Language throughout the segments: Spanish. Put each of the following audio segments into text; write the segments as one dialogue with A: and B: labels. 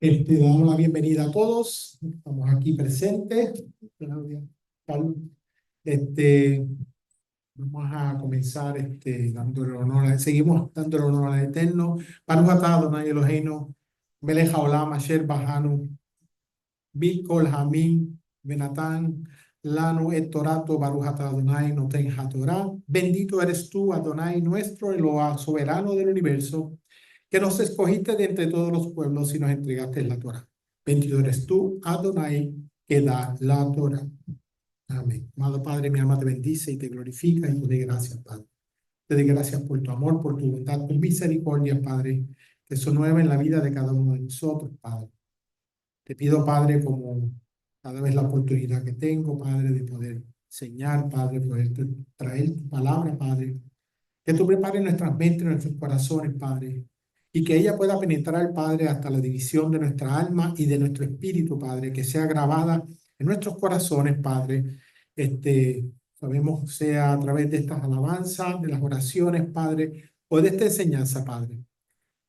A: Damos la bienvenida a todos. Estamos aquí presentes. Claudia, Carlos. Este, Vamos a comenzar dándole honor seguimos dándole honor al Eterno. Baruch atah Adonai Eloheinu, melech haolam asher bahanu, bikol hamim benatan, lanu et torato, Baruch atah Adonai noten hatorah. Bendito eres tú, Adonai, nuestro Eloah, soberano del universo, que nos escogiste de entre todos los pueblos y nos entregaste la Torah. Bendito eres tú, Adonai, que da la Torah. Amén. Amado Padre, mi alma te bendice y te glorifica y te doy gracias, Padre. Te doy gracias por tu amor, por tu bondad, por misericordia, Padre, que son nueva en la vida de cada uno de nosotros, Padre. Te pido, Padre, como cada vez la oportunidad que tengo, Padre, de poder enseñar, Padre, poder traer tu palabra, Padre, que tú prepares nuestras mentes, nuestros corazones, Padre, y que ella pueda penetrar, Padre, hasta la división de nuestra alma y de nuestro espíritu, Padre, que sea grabada en nuestros corazones, Padre. Sabemos sea a través de estas alabanzas, de las oraciones, Padre, o de esta enseñanza, Padre.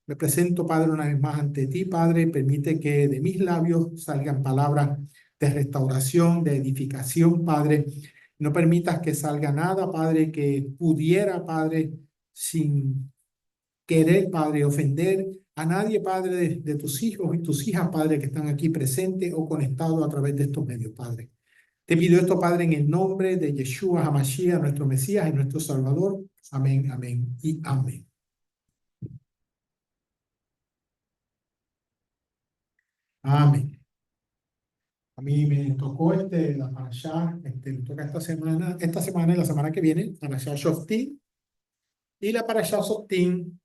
A: Me presento, Padre, una vez más ante ti, Padre. Permite que de mis labios salgan palabras de restauración, de edificación, Padre. No permitas que salga nada, Padre, que pudiera, Padre, sin querer, Padre, ofender a nadie, Padre, de tus hijos y tus hijas, Padre, que están aquí presentes o conectados a través de estos medios, Padre. Te pido esto, Padre, en el nombre de Yeshua HaMashiach, nuestro Mesías y nuestro Salvador. Amén, amén y amén. Amén. A mí me tocó la parashá, me toca esta semana y la semana que viene, parashá Shoftim, y la parashá Shoftim,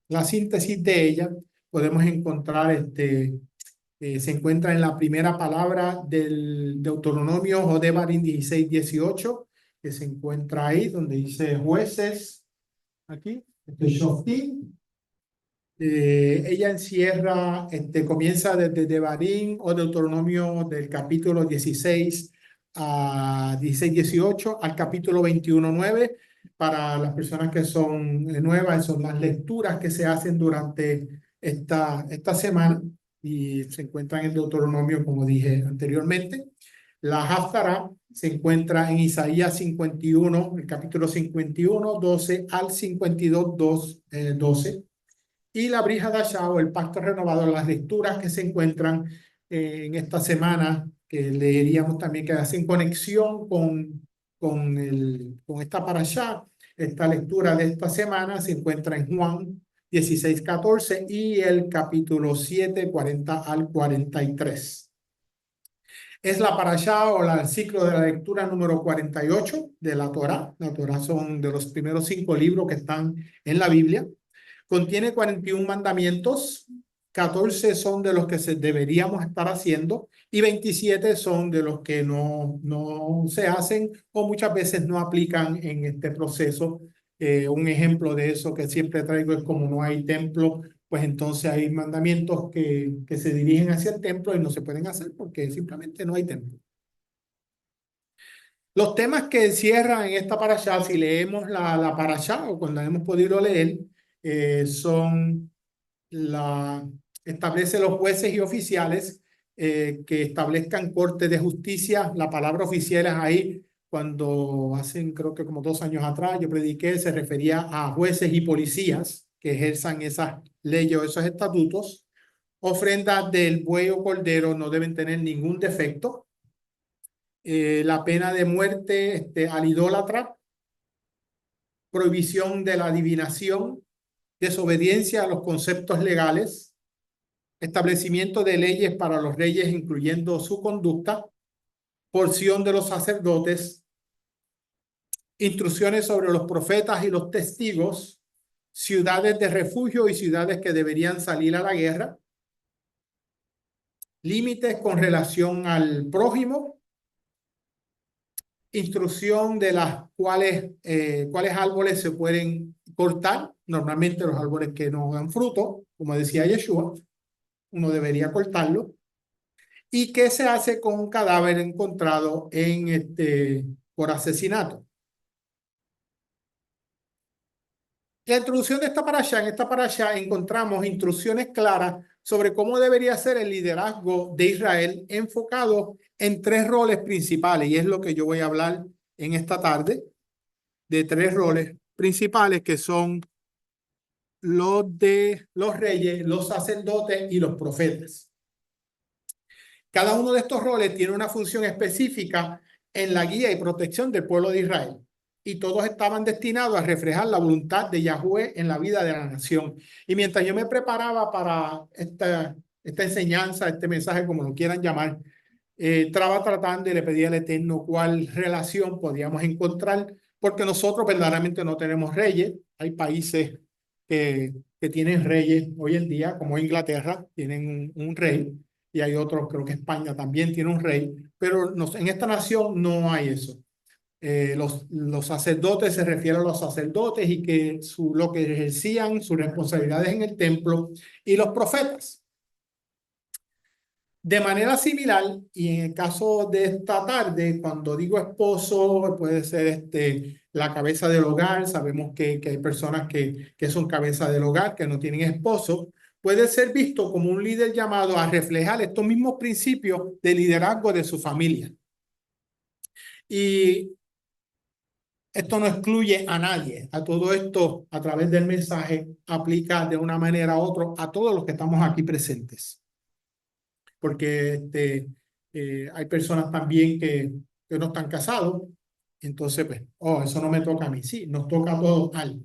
A: la síntesis de ella, podemos encontrar, se encuentra en la primera palabra del Deuteronomio o Devarim 16:18, que se encuentra ahí, donde dice jueces, aquí, Shoftim. Ella encierra, comienza desde Devarim o Deuteronomio del capítulo 16 a 16-18 al capítulo 21-9. Para las personas que son nuevas, son las lecturas que se hacen durante esta semana y se encuentran en Deuteronomio, como dije anteriormente. La Haftarah se encuentra en Isaías 51, el capítulo 51, 12 al 52, 12. Y la Brija Dasha o el Pacto Renovado, las lecturas que se encuentran en esta semana, que leeríamos también, que hacen conexión con esta parashá. Esta lectura de esta semana se encuentra en Juan 16-14 y el capítulo 7, 40 al 43. Es la parashá o el ciclo de la lectura número 48 de la Torá. La Torá son de los primeros 5 libros que están en la Biblia. Contiene 41 mandamientos, 14 son de los que deberíamos estar haciendo y 27 son de los que no se hacen o muchas veces no aplican en este proceso. Un ejemplo de eso que siempre traigo es como no hay templo, pues entonces hay mandamientos que se dirigen hacia el templo y no se pueden hacer porque simplemente no hay templo. Los temas que encierran en esta parashá, si leemos la parashá o cuando hemos podido leer, son establece los jueces y oficiales que establezcan cortes de justicia. La palabra oficial es ahí. Cuando creo que como 2 años atrás, yo prediqué, se refería a jueces y policías que ejerzan esas leyes o esos estatutos. Ofrendas del buey o cordero no deben tener ningún defecto. La pena de muerte al idólatra, prohibición de la adivinación, desobediencia a los conceptos legales, establecimiento de leyes para los reyes, incluyendo su conducta, porción de los sacerdotes, instrucciones sobre los profetas y los testigos, ciudades de refugio y ciudades que deberían salir a la guerra, límites con relación al prójimo, instrucción de cuáles árboles se pueden cortar, normalmente los árboles que no dan fruto, como decía Yeshua, uno debería cortarlo, y qué se hace con un cadáver encontrado por asesinato. La introducción de esta parashá, en esta parashá encontramos instrucciones claras sobre cómo debería ser el liderazgo de Israel enfocado en tres roles principales. Y es lo que yo voy a hablar en esta tarde, de tres roles principales que son los de los reyes, los sacerdotes y los profetas. Cada uno de estos roles tiene una función específica en la guía y protección del pueblo de Israel. Y todos estaban destinados a reflejar la voluntad de Yahweh en la vida de la nación. Y mientras yo me preparaba para esta enseñanza, este mensaje, como lo quieran llamar, estaba tratando y le pedí al Eterno cuál relación podíamos encontrar, porque nosotros verdaderamente no tenemos reyes. Hay países que tienen reyes hoy en día, como Inglaterra, tienen un rey, y hay otros, creo que España también tiene un rey, pero en esta nación no hay eso. Los sacerdotes se refieren a los sacerdotes y que lo que ejercían sus responsabilidades en el templo, y los profetas. De manera similar, y en el caso de esta tarde, cuando digo esposo, puede ser la cabeza del hogar. Sabemos que hay personas que son cabeza del hogar, que no tienen esposo. Puede ser visto como un líder llamado a reflejar estos mismos principios de liderazgo de su familia. Y esto no excluye a nadie. A todo esto, a través del mensaje, aplica de una manera u otra a todos los que estamos aquí presentes. Porque hay personas también que no están casados. Entonces, pues, eso no me toca a mí. Sí, nos toca a todos algo.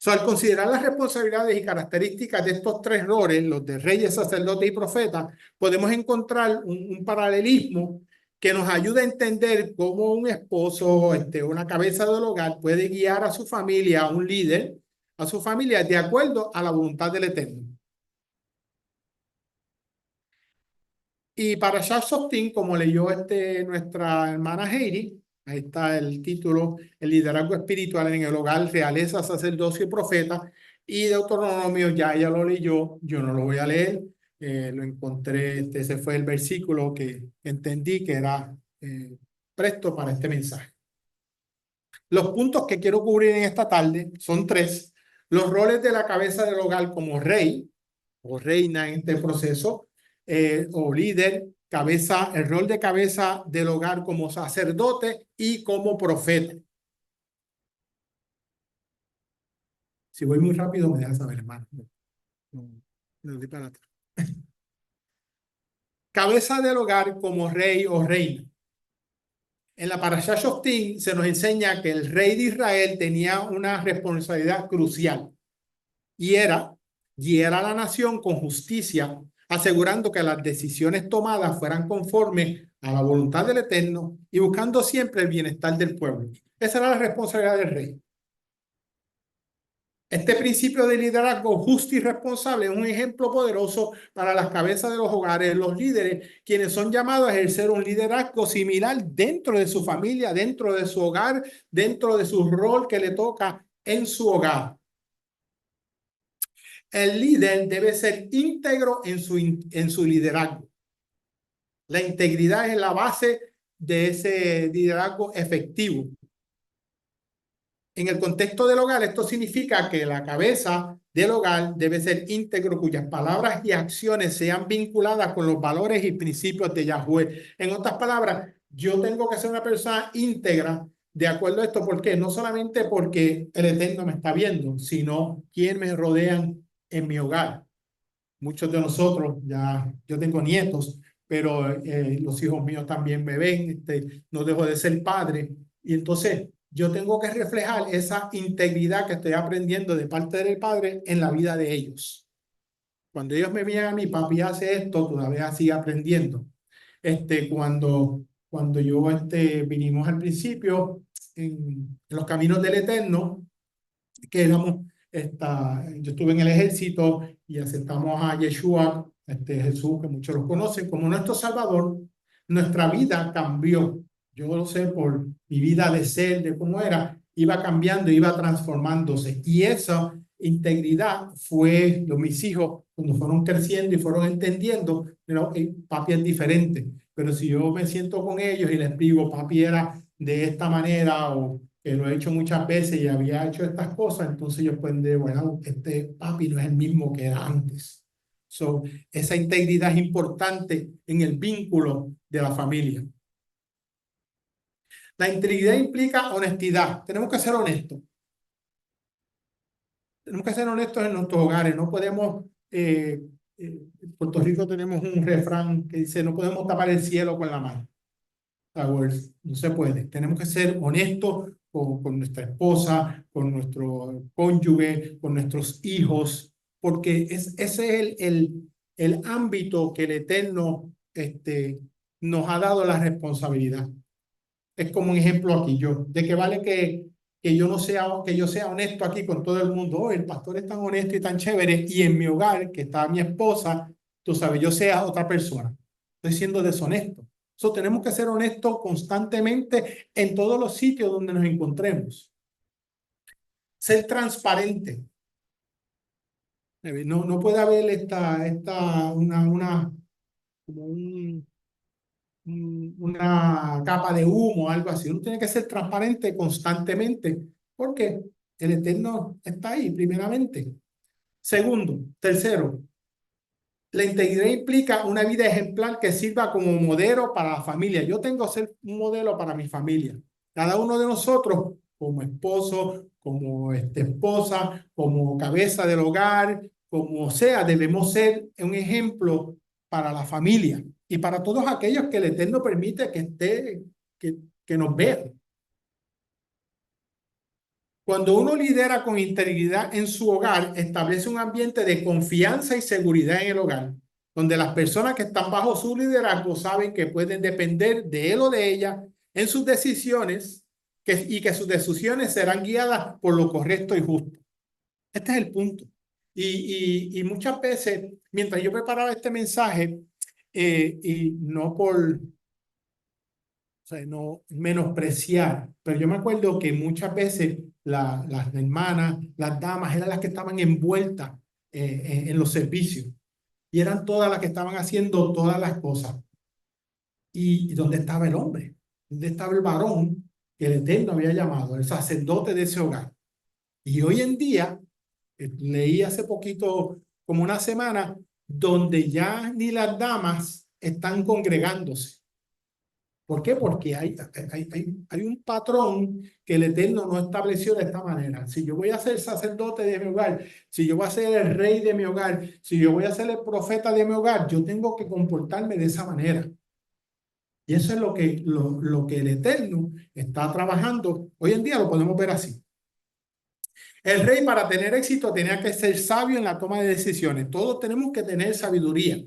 A: Al considerar las responsabilidades y características de estos tres roles, los de reyes, sacerdotes y profetas, podemos encontrar un paralelismo que nos ayuda a entender cómo un esposo, una cabeza del hogar, puede guiar a su familia, a un líder, a su familia, de acuerdo a la voluntad del Eterno. Y para Shafsoftin, como leyó nuestra hermana Heidi, ahí está el título, el liderazgo espiritual en el hogar, realeza, sacerdocio y profeta. Y Deuteronomio, ya ella lo leyó, yo no lo voy a leer, lo encontré, ese fue el versículo que entendí que era presto para este mensaje. Los puntos que quiero cubrir en esta tarde son tres: los roles de la cabeza del hogar como rey o reina en este proceso, o líder, el rol de cabeza del hogar como sacerdote y como profeta. Si voy muy rápido, me dejas saber, hermano. No doy para atrás. Cabeza del hogar como rey o reina. En la Parashá Shoftim se nos enseña que el rey de Israel tenía una responsabilidad crucial, y era guiar a la nación con justicia, asegurando que las decisiones tomadas fueran conformes a la voluntad del Eterno y buscando siempre el bienestar del pueblo. Esa era la responsabilidad del rey. Este principio de liderazgo justo y responsable es un ejemplo poderoso para las cabezas de los hogares, los líderes, quienes son llamados a ejercer un liderazgo similar dentro de su familia, dentro de su hogar, dentro de su rol que le toca en su hogar. El líder debe ser íntegro en su liderazgo. La integridad es la base de ese liderazgo efectivo. En el contexto del hogar, esto significa que la cabeza del hogar debe ser íntegro, cuyas palabras y acciones sean vinculadas con los valores y principios de Yahweh. En otras palabras, yo tengo que ser una persona íntegra de acuerdo a esto. ¿Por qué? No solamente porque el Eterno me está viendo, sino quien me rodean en mi hogar. Muchos de nosotros, yo tengo nietos, pero los hijos míos también me ven, no dejo de ser padre. Y entonces yo tengo que reflejar esa integridad que estoy aprendiendo de parte del Padre en la vida de ellos. Cuando ellos me vean a mí, papi hace esto, todavía sigue aprendiendo. Cuando yo vinimos al principio en los caminos del Eterno, que éramos, yo estuve en el ejército y aceptamos a Yeshua, Jesús, que muchos lo conocen, como nuestro Salvador. Nuestra vida cambió. Yo lo sé por mi vida de ser, de cómo era, iba cambiando, iba transformándose. Y esa integridad fue, mis hijos, cuando fueron creciendo y fueron entendiendo, pero papi es diferente. Pero si yo me siento con ellos y les digo, papi era de esta manera, o que lo he hecho muchas veces y había hecho estas cosas, entonces ellos pueden decir, bueno, este papi no es el mismo que era antes. So, esa integridad es importante en el vínculo de la familia. La integridad implica honestidad. Tenemos que ser honestos. Tenemos que ser honestos en nuestros hogares. No podemos, en Puerto Rico tenemos un refrán que dice, no podemos tapar el cielo con la mano. No se puede. Tenemos que ser honestos con nuestra esposa, con nuestro cónyuge, con nuestros hijos, porque ese es el ámbito que el Eterno nos ha dado la responsabilidad. Es como un ejemplo aquí yo, de que vale que yo no sea, que yo sea honesto aquí con todo el mundo. Oh, el pastor es tan honesto y tan chévere, y en mi hogar, que está mi esposa, tú sabes, yo sea otra persona. Estoy siendo deshonesto. Eso tenemos que ser honestos constantemente en todos los sitios donde nos encontremos. Ser transparente. No, no puede haber como una capa de humo o algo así. Uno tiene que ser transparente constantemente porque el Eterno está ahí, primeramente. Segundo, tercero, la integridad implica una vida ejemplar que sirva como modelo para la familia. Yo tengo que ser un modelo para mi familia. Cada uno de nosotros, como esposo, como esposa, como cabeza del hogar, como sea, debemos ser un ejemplo para la familia y para todos aquellos que el Eterno permite que nos vean. Cuando uno lidera con integridad en su hogar, establece un ambiente de confianza y seguridad en el hogar, donde las personas que están bajo su liderazgo saben que pueden depender de él o de ella en sus decisiones y que sus decisiones serán guiadas por lo correcto y justo. Este es el punto. Y muchas veces, mientras yo preparaba este mensaje, y no por sea, no menospreciar, pero yo me acuerdo que muchas veces las hermanas, las damas, eran las que estaban envueltas en los servicios y eran todas las que estaban haciendo todas las cosas. ¿Y dónde estaba el hombre? ¿Dónde estaba el varón que el Eterno había llamado, el sacerdote de ese hogar? Y hoy en día, leí hace poquito, como una semana, donde ya ni las damas están congregándose. ¿Por qué? Porque hay un patrón que el Eterno no estableció de esta manera. Si yo voy a ser sacerdote de mi hogar, si yo voy a ser el rey de mi hogar, si yo voy a ser el profeta de mi hogar, yo tengo que comportarme de esa manera. Y eso es lo que el Eterno está trabajando. Hoy en día lo podemos ver así. El rey, para tener éxito, tenía que ser sabio en la toma de decisiones. Todos tenemos que tener sabiduría.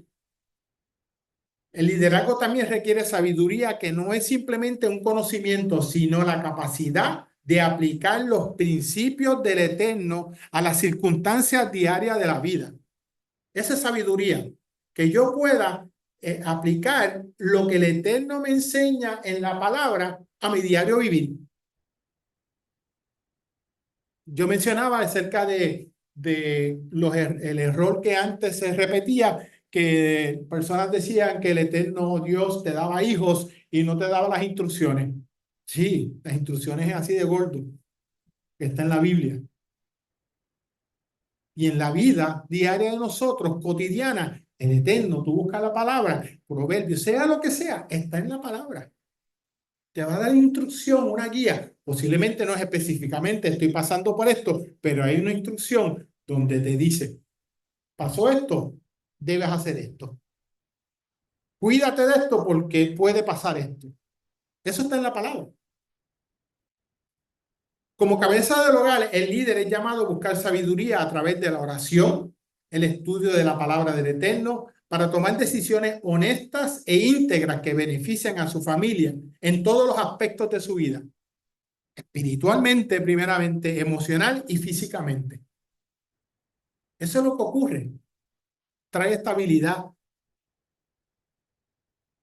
A: El liderazgo también requiere sabiduría, que no es simplemente un conocimiento, sino la capacidad de aplicar los principios del Eterno a las circunstancias diarias de la vida. Esa es sabiduría, que yo pueda aplicar lo que el Eterno me enseña en la palabra a mi diario vivir. Yo mencionaba acerca el error que antes se repetía, que personas decían que el eterno Dios te daba hijos y no te daba las instrucciones. Sí, las instrucciones es así de gordo, que está en la Biblia. Y en la vida diaria de nosotros, cotidiana, el eterno, tú buscas la palabra, proverbios, sea lo que sea, está en la palabra. Te va a dar instrucción, una guía. Posiblemente no es específicamente, estoy pasando por esto, pero hay una instrucción donde te dice, pasó esto, debes hacer esto. Cuídate de esto porque puede pasar esto. Eso está en la palabra. Como cabeza del hogar, el líder es llamado a buscar sabiduría a través de la oración, el estudio de la palabra del Eterno, para tomar decisiones honestas e íntegras que benefician a su familia en todos los aspectos de su vida. Espiritualmente, primeramente, emocional y físicamente. Eso es lo que ocurre. Trae estabilidad,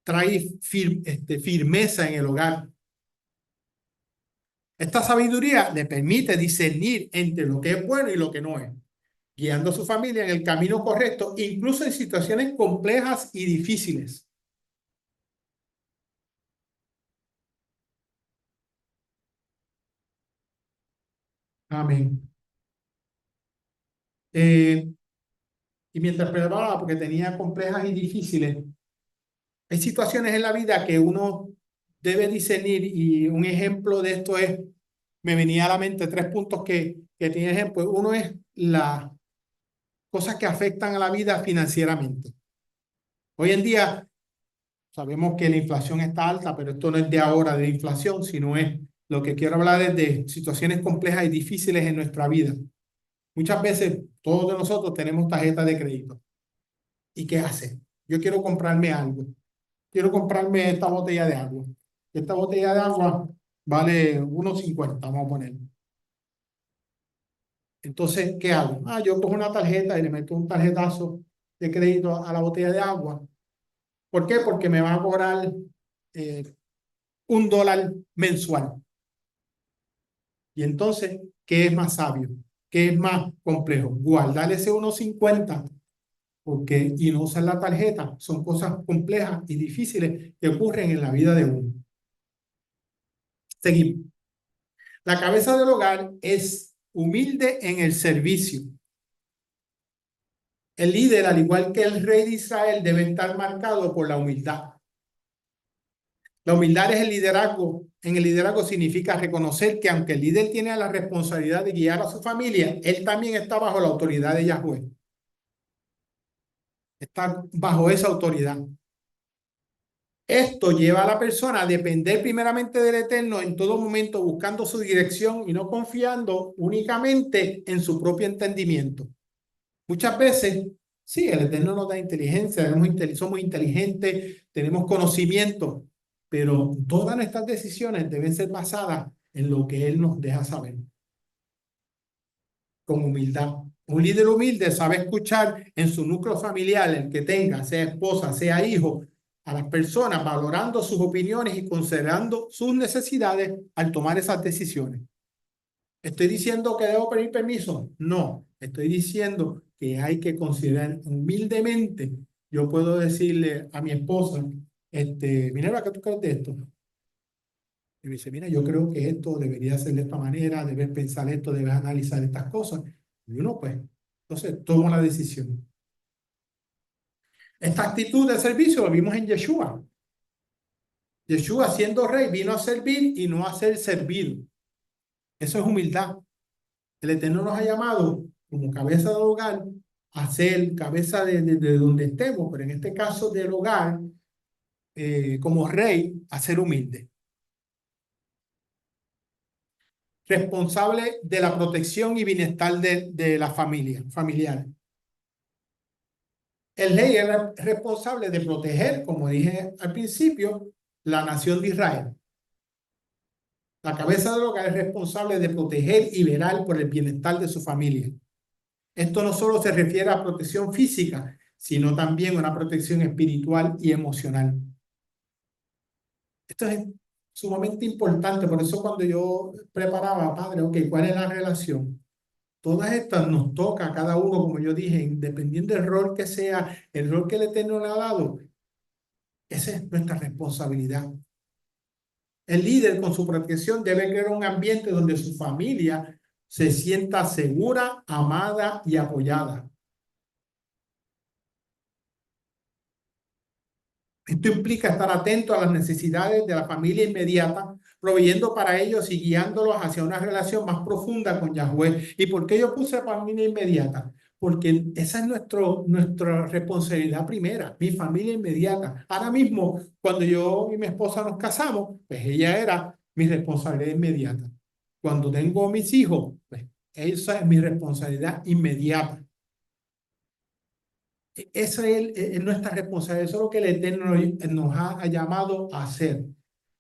A: trae firmeza en el hogar. Esta sabiduría le permite discernir entre lo que es bueno y lo que no es, guiando a su familia en el camino correcto, incluso en situaciones complejas y difíciles. Amén. y mientras preparaba, porque tenía complejas y difíciles, hay situaciones en la vida que uno debe discernir y un ejemplo de esto es, me venía a la mente tres puntos que tiene ejemplo. Uno es las cosas que afectan a la vida financieramente. Hoy en día sabemos que la inflación está alta, pero esto no es de ahora de inflación, sino es lo que quiero hablar es de situaciones complejas y difíciles en nuestra vida. Muchas veces todos de nosotros tenemos tarjeta de crédito. ¿Y qué hace? Yo quiero comprarme algo. Quiero comprarme esta botella de agua. Esta botella de agua vale 1.50, vamos a poner. Entonces, ¿qué hago? Yo cojo una tarjeta y le meto un tarjetazo de crédito a la botella de agua. ¿Por qué? Porque me va a cobrar eh, $1 mensual. Y entonces, ¿qué es más sabio? ¿Qué es más complejo? Guardar ese 1.50 porque, y no usar la tarjeta. Son cosas complejas y difíciles que ocurren en la vida de uno. Seguimos. La cabeza del hogar es humilde en el servicio. El líder, al igual que el rey de Israel, debe estar marcado por la humildad. La humildad es el liderazgo. En el liderazgo significa reconocer que aunque el líder tiene la responsabilidad de guiar a su familia, él también está bajo la autoridad de Yahweh. Está bajo esa autoridad. Esto lleva a la persona a depender primeramente del Eterno en todo momento, buscando su dirección y no confiando únicamente en su propio entendimiento. Muchas veces, sí, el Eterno nos da inteligencia, somos inteligentes, tenemos conocimiento, pero todas nuestras decisiones deben ser basadas en lo que Él nos deja saber, con humildad. Un líder humilde sabe escuchar en su núcleo familiar, el que tenga, sea esposa, sea hijo, a las personas, valorando sus opiniones y considerando sus necesidades al tomar esas decisiones. ¿Estoy diciendo que debo pedir permiso? No, estoy diciendo que hay que considerar humildemente. Yo puedo decirle a mi esposa, mira, ¿qué tú crees de esto? Y me dice, mira, yo creo que esto debería ser de esta manera, debes pensar esto, debes analizar estas cosas. Y uno, pues, entonces toma la decisión. Esta actitud de servicio lo vimos en Yeshua. Yeshua, siendo rey, vino a servir y no a ser servido. Eso es humildad. El Eterno nos ha llamado como cabeza del hogar a ser cabeza de donde estemos, pero en este caso del hogar, como rey, a ser humilde. Responsable de la protección y bienestar de la familia, familiar. El rey es responsable de proteger, como dije al principio, la nación de Israel. La cabeza del hogar es responsable de proteger y velar por el bienestar de su familia. Esto no solo se refiere a protección física, sino también a una protección espiritual y emocional. Esto es sumamente importante, por eso cuando yo preparaba, padre, ok, ¿cuál es la relación? Todas estas nos toca a cada uno, como yo dije, dependiendo del rol que sea, el rol que el Eterno le ha dado, esa es nuestra responsabilidad. El líder con su protección debe crear un ambiente donde su familia se sienta segura, amada y apoyada. Esto implica estar atento a las necesidades de la familia inmediata, proveyendo para ellos y guiándolos hacia una relación más profunda con Yahweh. ¿Y por qué yo puse familia inmediata? Porque esa es nuestra responsabilidad primera, mi familia inmediata. Ahora mismo, cuando yo y mi esposa nos casamos, pues ella era mi responsabilidad inmediata. Cuando tengo mis hijos, pues esa es mi responsabilidad inmediata. Esa es nuestra responsabilidad, eso es lo que el Eterno nos ha llamado a hacer.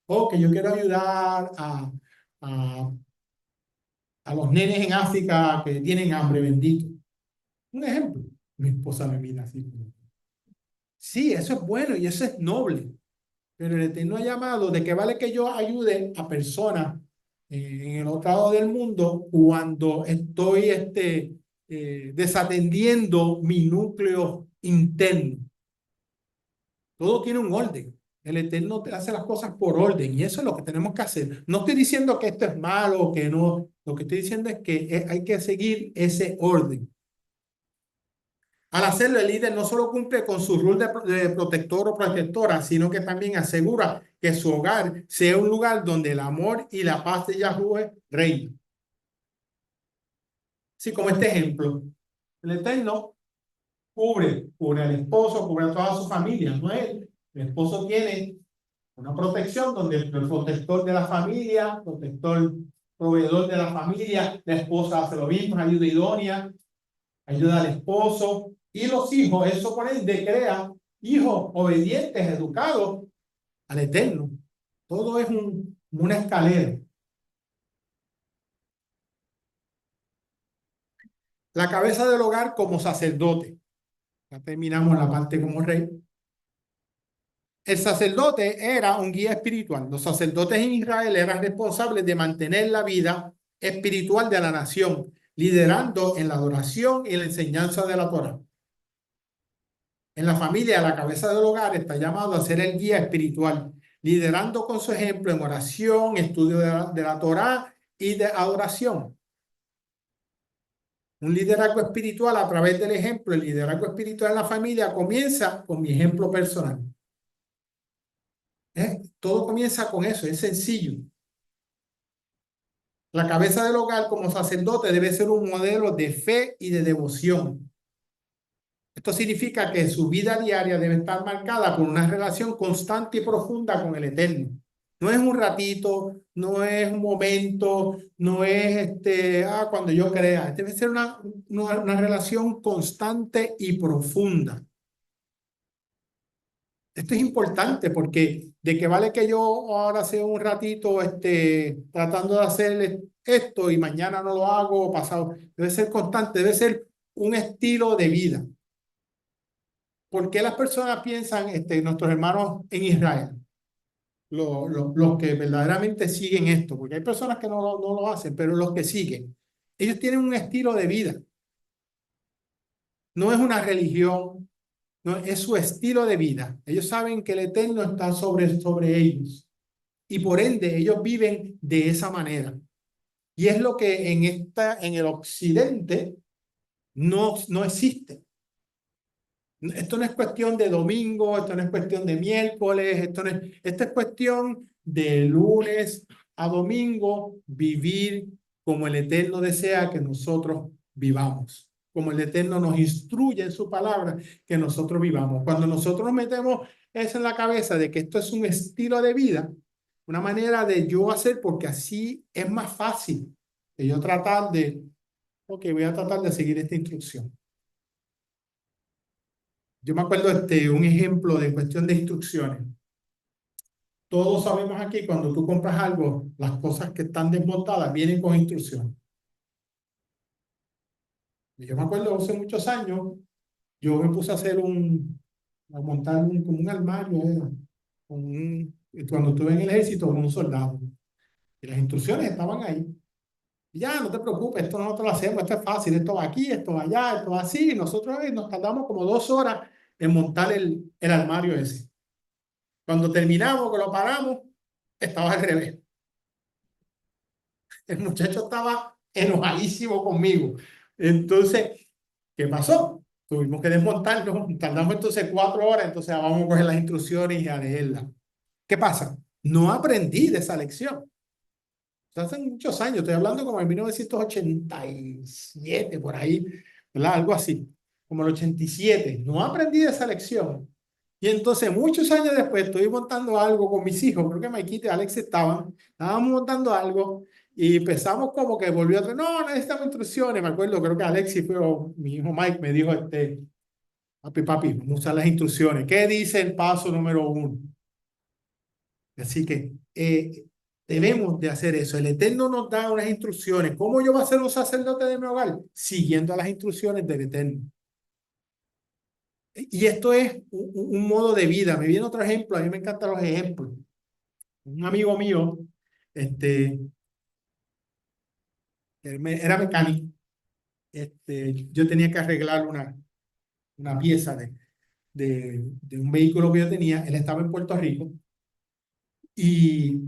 A: O que yo quiero ayudar a, a los nenes en África que tienen hambre, bendito. Un ejemplo, mi esposa me mira así. Sí, eso es bueno y eso es noble, pero el Eterno ha llamado de que vale que yo ayude a personas en el otro lado del mundo cuando estoy desatendiendo mi núcleo interno. Todo tiene un orden. El Eterno hace las cosas por orden y eso es lo que tenemos que hacer. No estoy diciendo que esto es malo o que no. Lo que estoy diciendo es que hay que seguir ese orden. Al hacerlo, el líder no solo cumple con su rol de protector o protectora, sino que también asegura que su hogar sea un lugar donde el amor y la paz de Yahweh reinen. Así como este ejemplo, el Eterno cubre al esposo, cubre a toda su familia, no es él. El esposo tiene una protección donde el protector de la familia, protector, proveedor de la familia, la esposa hace lo mismo, ayuda idónea, ayuda al esposo y los hijos, eso por ende crea hijos obedientes, educados al Eterno. Todo es una escalera. La cabeza del hogar como sacerdote. Ya terminamos la parte como rey. El sacerdote era un guía espiritual. Los sacerdotes en Israel eran responsables de mantener la vida espiritual de la nación, liderando en la adoración y la enseñanza de la Torá. En la familia, la cabeza del hogar está llamado a ser el guía espiritual, liderando con su ejemplo en oración, estudio de la Torá y de adoración. Un liderazgo espiritual a través del ejemplo, el liderazgo espiritual en la familia comienza con mi ejemplo personal. Todo comienza con eso, es sencillo. La cabeza del hogar como sacerdote debe ser un modelo de fe y de devoción. Esto significa que su vida diaria debe estar marcada por una relación constante y profunda con el Eterno. No es un ratito, no es un momento, no es cuando yo crea. Debe ser una relación constante y profunda. Esto es importante porque de que vale que yo ahora sea un ratito tratando de hacer esto y mañana no lo hago o pasado. Debe ser constante, debe ser un estilo de vida. ¿Por qué las personas piensan, nuestros hermanos en Israel, los que verdaderamente siguen esto? Porque hay personas que no lo hacen, pero los que siguen, ellos tienen un estilo de vida. No es una religión, no, es su estilo de vida. Ellos saben que el Eterno está sobre ellos. Y por ende, ellos viven de esa manera. Y es lo que en el occidente no existe. Esto no es cuestión de domingo, esto no es cuestión de miércoles, esto es cuestión de lunes a domingo, vivir como el Eterno desea que nosotros vivamos, como el Eterno nos instruye en su palabra que nosotros vivamos. Cuando nosotros nos metemos eso en la cabeza de que esto es un estilo de vida, una manera de yo hacer, porque así es más fácil que yo voy a tratar de seguir esta instrucción. Yo me acuerdo un ejemplo de cuestión de instrucciones. Todos sabemos aquí cuando tú compras algo, las cosas que están desmontadas vienen con instrucciones. Y yo me acuerdo hace muchos años, yo me puse a montar como un armario, cuando estuve en el ejército con un soldado. Y las instrucciones estaban ahí. Y ya, no te preocupes, esto nosotros lo hacemos, esto es fácil, esto va aquí, esto va allá, esto va así. Y nosotros nos tardamos como 2 horas en montar el armario ese. Cuando terminamos, que lo paramos, estaba al revés. El muchacho estaba enojadísimo conmigo. Entonces, ¿qué pasó? Tuvimos que desmontarlo. Tardamos entonces 4 horas. Entonces, vamos a coger las instrucciones y a leerlas. ¿Qué pasa? No aprendí de esa lección. Hace muchos años, estoy hablando como en 1987, por ahí, ¿verdad? Algo así, como el 87. No aprendí de esa lección. Y entonces, muchos años después, estoy montando algo con mis hijos, creo que Maikita y Alex estábamos montando algo y empezamos como que volvió a traer, no, necesitamos instrucciones. Me acuerdo, creo que Alexis fue, o mi hijo Mike me dijo, papi, vamos a usar las instrucciones. ¿Qué dice el paso número 1? Así que debemos de hacer eso. El Eterno nos da unas instrucciones. ¿Cómo yo voy a ser un sacerdote de mi hogar? Siguiendo las instrucciones del Eterno. Y esto es un modo de vida. Me viene otro ejemplo. A mí me encantan los ejemplos. Un amigo mío, era mecánico. Yo tenía que arreglar una pieza de un vehículo que yo tenía. Él estaba en Puerto Rico. Y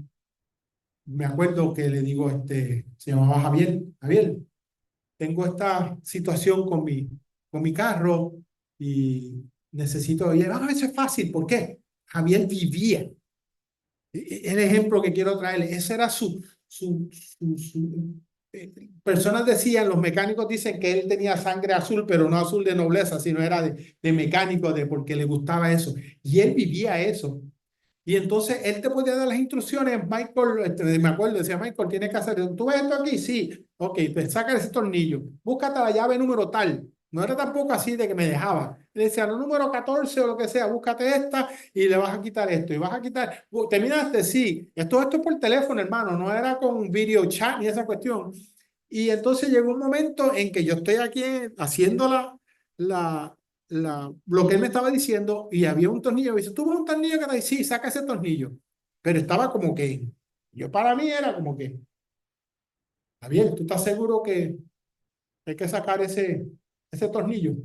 A: me acuerdo que le digo, se llamaba Javier, tengo esta situación con mi carro, y necesito, y a veces es fácil, ¿por qué? Javier vivía. El ejemplo que quiero traerle, ese era personas decían, los mecánicos dicen que él tenía sangre azul, pero no azul de nobleza, sino era de mecánico, de porque le gustaba eso. Y él vivía eso. Y entonces él te podía dar las instrucciones, Michael, me acuerdo, decía Michael, tienes que hacer, ¿tú ves esto aquí? Sí, ok, pues saca ese tornillo, búscate la llave número tal. No era tampoco así de que me dejaba. Le decía, no, número 14 o lo que sea, búscate esta y le vas a quitar esto y vas a quitar. Terminaste, sí. Esto es por teléfono, hermano, no era con video chat ni esa cuestión. Y entonces llegó un momento en que yo estoy aquí haciendo la, lo que él me estaba diciendo y había un tornillo. Me dice, ¿tú ves un tornillo que está ahí? Sí, saca ese tornillo. Pero estaba como que, yo para mí era como que, Javier, ¿tú estás seguro que hay que sacar ese tornillo?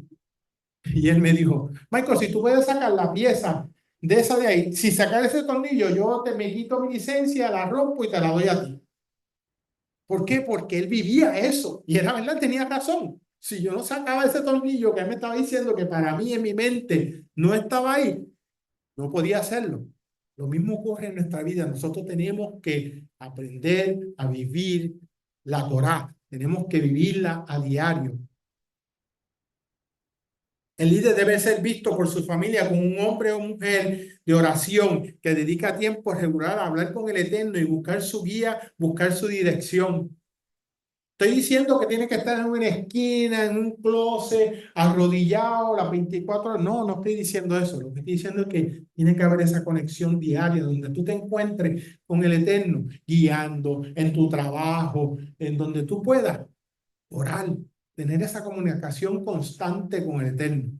A: Y él me dijo, Michael, si tú puedes sacar la pieza de esa de ahí, si sacar ese tornillo, yo me quito mi licencia, la rompo y te la doy a ti. ¿Por qué? Porque él vivía eso. Y era verdad, tenía razón. Si yo no sacaba ese tornillo que él me estaba diciendo que para mí en mi mente no estaba ahí, no podía hacerlo. Lo mismo ocurre en nuestra vida. Nosotros tenemos que aprender a vivir la Torá. Tenemos que vivirla a diario. El líder debe ser visto por su familia como un hombre o mujer de oración que dedica tiempo regular a hablar con el Eterno y buscar su guía, buscar su dirección. Estoy diciendo que tiene que estar en una esquina, en un closet, arrodillado las 24 horas. No, no estoy diciendo eso. Lo que estoy diciendo es que tiene que haber esa conexión diaria donde tú te encuentres con el Eterno, guiando en tu trabajo, en donde tú puedas orar, tener esa comunicación constante con el Eterno.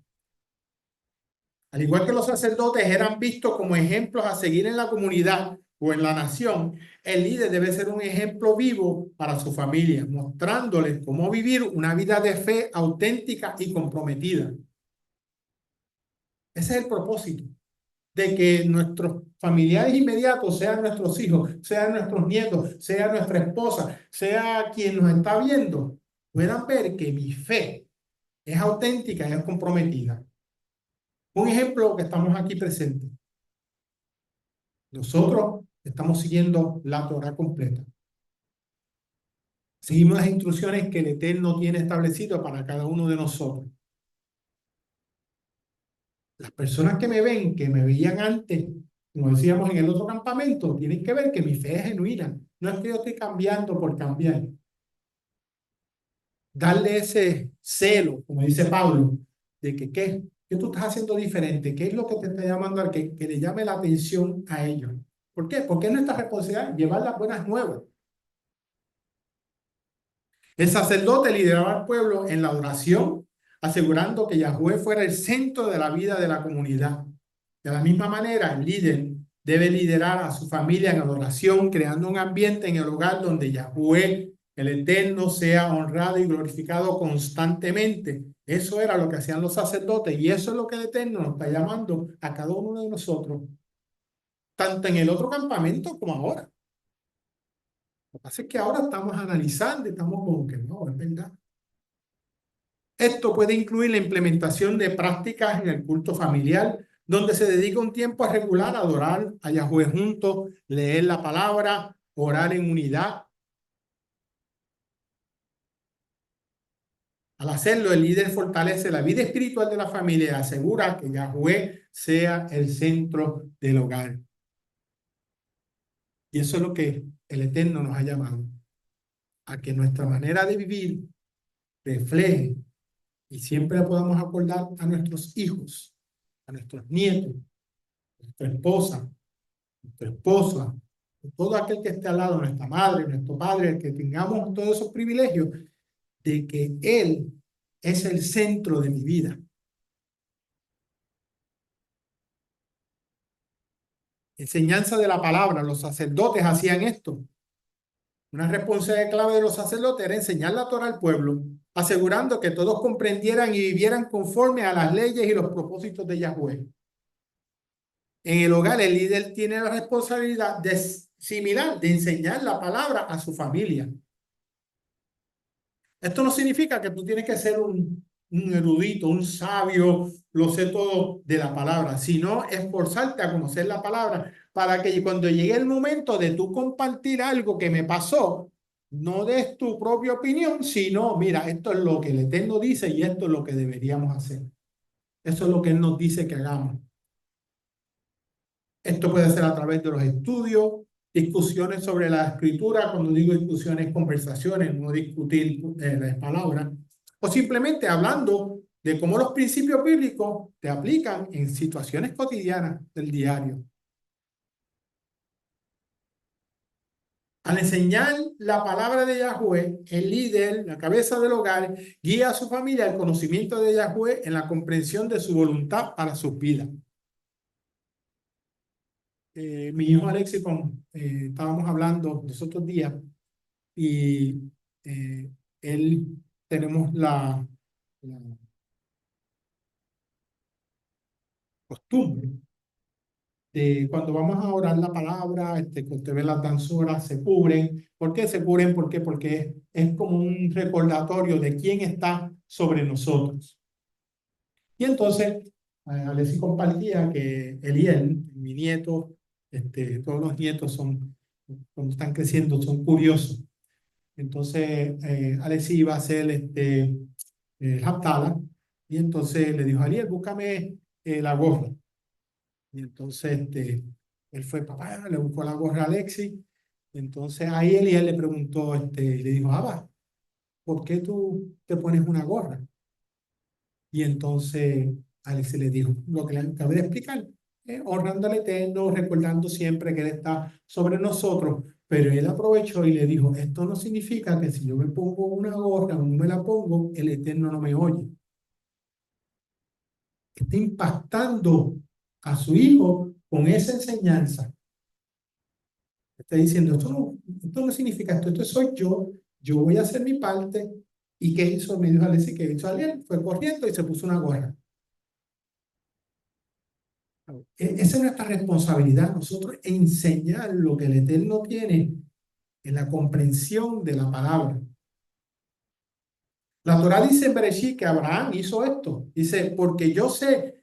A: Al igual que los sacerdotes eran vistos como ejemplos a seguir en la comunidad o en la nación, el líder debe ser un ejemplo vivo para su familia, mostrándoles cómo vivir una vida de fe auténtica y comprometida. Ese es el propósito, de que nuestros familiares inmediatos, sean nuestros hijos, sean nuestros nietos, sea nuestra esposa, sea quien nos está viendo, puedan ver que mi fe es auténtica y es comprometida. Un ejemplo que estamos aquí presentes. Nosotros estamos siguiendo la Torah completa. Seguimos las instrucciones que el Eterno tiene establecido para cada uno de nosotros. Las personas que me ven, que me veían antes, como decíamos en el otro campamento, tienen que ver que mi fe es genuina. No es que yo estoy cambiando por cambiar. Darle ese celo, como dice Pablo, de que ¿qué tú estás haciendo diferente? ¿Qué es lo que te está llamando a que le llame la atención a ellos? ¿Por qué? Porque es nuestra responsabilidad llevar las buenas nuevas. El sacerdote lideraba al pueblo en la oración, asegurando que Yahweh fuera el centro de la vida de la comunidad. De la misma manera, el líder debe liderar a su familia en adoración, creando un ambiente en el hogar donde Yahweh, el Eterno, sea honrado y glorificado constantemente. Eso era lo que hacían los sacerdotes y eso es lo que el Eterno nos está llamando a cada uno de nosotros, tanto en el otro campamento como ahora. Lo que pasa es que ahora estamos analizando y estamos como que no, es verdad. Esto puede incluir la implementación de prácticas en el culto familiar, donde se dedica un tiempo a regular a adorar a Yahweh juntos, leer la palabra, orar en unidad. Al hacerlo, el líder fortalece la vida espiritual de la familia y asegura que Yahweh sea el centro del hogar. Y eso es lo que el Eterno nos ha llamado, a que nuestra manera de vivir refleje y siempre podamos acordar a nuestros hijos, a nuestros nietos, a nuestra esposa, nuestra esposa, todo aquel que esté al lado, nuestra madre, nuestro padre, que tengamos todos esos privilegios de que Él es el centro de mi vida. Enseñanza de la palabra, los sacerdotes hacían esto. Una responsabilidad clave de los sacerdotes era enseñar la Torah al pueblo, asegurando que todos comprendieran y vivieran conforme a las leyes y los propósitos de Yahweh. En el hogar, el líder tiene la responsabilidad similar de enseñar la palabra a su familia. Esto no significa que tú tienes que ser un un erudito, un sabio, lo sé todo de la palabra, sino esforzarte a conocer la palabra para que cuando llegue el momento de tú compartir algo que me pasó, no des tu propia opinión, sino, mira, esto es lo que el Eterno dice y esto es lo que deberíamos hacer. Eso es lo que Él nos dice que hagamos. Esto puede ser a través de los estudios, discusiones sobre la escritura, cuando digo discusiones, conversaciones, no discutir las palabras, o simplemente hablando de cómo los principios bíblicos te aplican en situaciones cotidianas del diario. Al enseñar la palabra de Yahweh, el líder, la cabeza del hogar, guía a su familia al conocimiento de Yahweh en la comprensión de su voluntad para sus vidas. Mi hijo Alexis, estábamos hablando los otros días y él tenemos la costumbre de cuando vamos a orar la palabra, que usted ve las danzoras, se cubren. ¿Por qué se cubren? ¿Por qué? Porque es como un recordatorio de quién está sobre nosotros. Y entonces, Alexis compartía que Eliel, mi nieto, todos los nietos son, cuando están creciendo, son curiosos. Entonces, Alexis iba a hacer el Haftarah, y entonces le dijo a Ariel, búscame la gorra. Y entonces él fue, papá, le buscó la gorra a Alexis. Entonces ahí Eliel le preguntó, le dijo, Abba, ¿por qué tú te pones una gorra? Y entonces Alexis le dijo lo que le acabé de explicar, honrando al Eterno, recordando siempre que Él está sobre nosotros. Pero él aprovechó y le dijo, esto no significa que si yo me pongo una gorra o no me la pongo, el Eterno no me oye. Está impactando a su hijo con esa enseñanza. Está diciendo, esto no significa esto soy yo voy a hacer mi parte. ¿Y qué hizo? Me dijo Alexis que hizo alguien, fue corriendo y se puso una gorra. Esa es nuestra responsabilidad, nosotros enseñar lo que el Eterno tiene en la comprensión de la palabra. La Torá dice en Bereshit que Abraham hizo esto. Dice, porque yo sé,